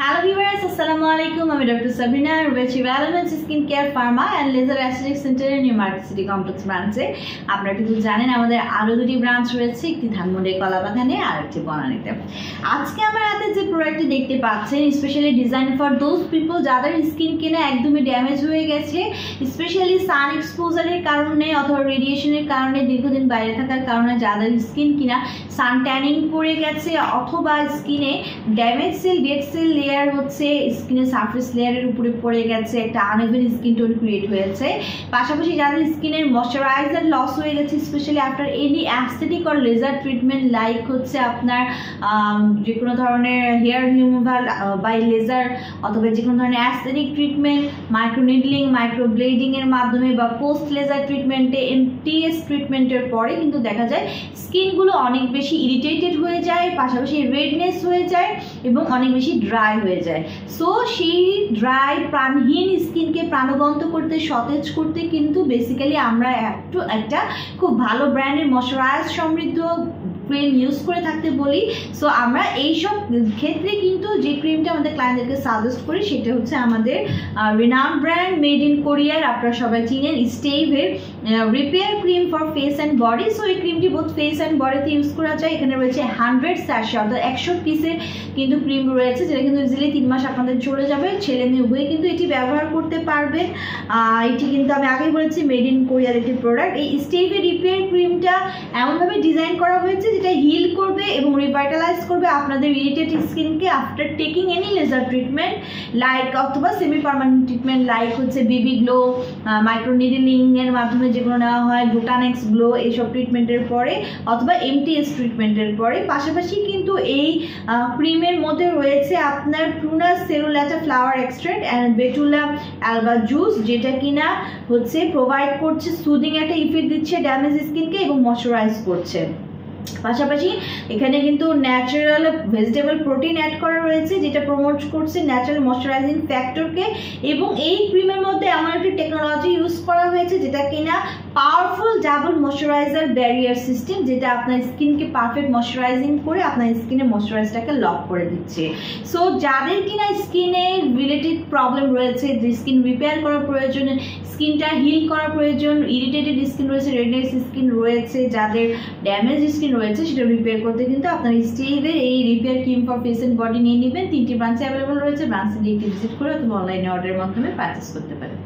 Hello viewers, Assalamu alaikum. I'm Dr. Sabrina, Rubechi Elements Skin Care Pharma and Laser Aesthetic Center in New Market City Complex branch. আপনারা কিন্তু জানেন আমাদের আরো দুটি branch রয়েছে, একটি ধানমন্ডি কলাবাগানে আর একটি বনানীতে। আজকে আমার হাতে যে প্রোডাক্টটি দেখতে পাচ্ছেন specially design for those people যাদের স্কিন কেনা একদমই ড্যামেজ হয়ে গেছে, স্পেশালি সান এক্সপোজারের কারণে অথবা রেডিয়েশনের কারণে দীর্ঘদিন বাইরে থাকার কারণে যাদের স্কিন কিনা সান ট্যানিং পড়ে গেছে অথবা স্কিনে damage cell dead cell layer হচ্ছে স্কিনের সারফেস লেয়ারের উপরে পড়ে গেছে, একটা আনইভেন স্কিন টোন ক্রিয়েট হয়েছে। পাশাপাশি যাদের স্কিনের ময়শ্চারাইজার লস হয়ে গেছে specially after any aesthetic or laser treatment like হচ্ছে আপনার যে কোনো ধরনের হেয়ার রিমুভাল বাই লেজার অথবা যে কোনো ধরনের aesthetic treatment, micro needling, micro bleeding এর মাধ্যমে বা পোস্ট লেজার ট্রিটমেন্টে এমটিএস ট্রিটমেন্টের পরে কিন্তু দেখা যায় স্কিনগুলো অনেক বেশি ইরিটেটেড হয়ে যায়, পাশাপাশি রেডনেস হয়ে যায় এবং অনেক বেশি ড্রাই হয়ে যায়। সো সেই ড্রাই প্রাণহীন স্কিনকে প্রাণবন্ত করতে সতেজ করতে কিন্তু বেসিক্যালি আমরা একটা খুব ভালো ব্র্যান্ডের ময়শ্চারাইজ সমৃদ্ধ ক্রিম ইউজ করে থাকতে বলি। সো আমরা এইসব ক্ষেত্রে কিন্তু যে ক্রিমটা আমাদের ক্লায়েন্টদেরকে সাজেস্ট করি সেটা হচ্ছে আমাদের রিনাউন্ড ব্র্যান্ড মেড ইন কোরিয়ার, আপনারা সবাই চিনেন স্টেভের repair cream for face and body. So এই ক্রিমটি বোথ ফেস অ্যান্ড বডিতে ইউজ করা যায়। এখানে রয়েছে 100 স্যাশে অর্থাৎ 100 পিসের কিন্তু ক্রিম রয়েছে, যেটা কিন্তু ইজিলি 3 মাস আপনাদের চলে যাবে। ছেলে মেয়ে উভয়ে কিন্তু এটি ব্যবহার করতে পারবেন। এটি কিন্তু আমি আগেই বলেছি মেড ইন কোরিয়ার একটি প্রোডাক্ট। এই স্টেভের রিপেয়ার ক্রিমটা এমনভাবে ডিজাইন করা হয়েছে যেটা হিল করবে এবং রিভাইটালাইজ করবে আপনাদের ইরিটেটেড স্কিনকে after taking any laser treatment like অথবা সেমি পার্মানেন্ট ট্রিটমেন্ট লাইক হচ্ছে বেবি গ্লো, মাইক্রো নিডলিং এর মাধ্যমে যেগুলো নেওয়া হয়, গ্লুটানেক্স গ্লো, এইসব ট্রিটমেন্টের পরে অথবা এমটিএস ট্রিটমেন্টের পরে। পাশাপাশি কিন্তু এই ক্রিমের মধ্যে রয়েছে আপনার prunus serrulata flower extract and betula alba juice, যেটা কিনা হচ্ছে প্রোভাইড করছে সুদিং একটা ইফেক্ট দিচ্ছে ড্যামেজ স্কিনকে এবং ময়শ্চারাইজ করছে। পাশাপাশি এখানে কিন্তু ন্যাচারাল ভেজিটেবল প্রোটিন অ্যাড করা রয়েছে যেটা প্রমোট করছে ন্যাচারাল ময়শ্চারাইজিং ফ্যাক্টরকে, এবং এই ক্রিমের মধ্যে এমন একটি টেকনোলজি ইউজ করা হয়েছে যেটা কিনা powerful double moisturiser barrier system, যেটা আপনার স্কিনকে পারফেক্ট ময়শ্চারাইজিং করে আপনার স্কিনের ময়শ্চারাইজটাকে লক করে দিচ্ছে। সো যাদের কিনা স্কিনে রিলেটেড প্রবলেম রয়েছে, যে স্কিন রিপেয়ার করার প্রয়োজন, স্কিনটা হিল করা প্রয়োজন, ইরিটেটেড স্কিন রয়েছে, রেডনেস স্কিন রয়েছে, যাদের ড্যামেজ স্কিন রয়েছে সেটা রিপেয়ার করতে কিন্তু আপনার স্টেভের এই repair cream for face and body নিয়ে নেবেন। 3টি ব্রাঞ্চে অ্যাভেলেবল রয়েছে, ব্রাঞ্চে একটি ভিজিট করে অথবা অনলাইনে অর্ডারের মাধ্যমে পারচেস করতে পারেন।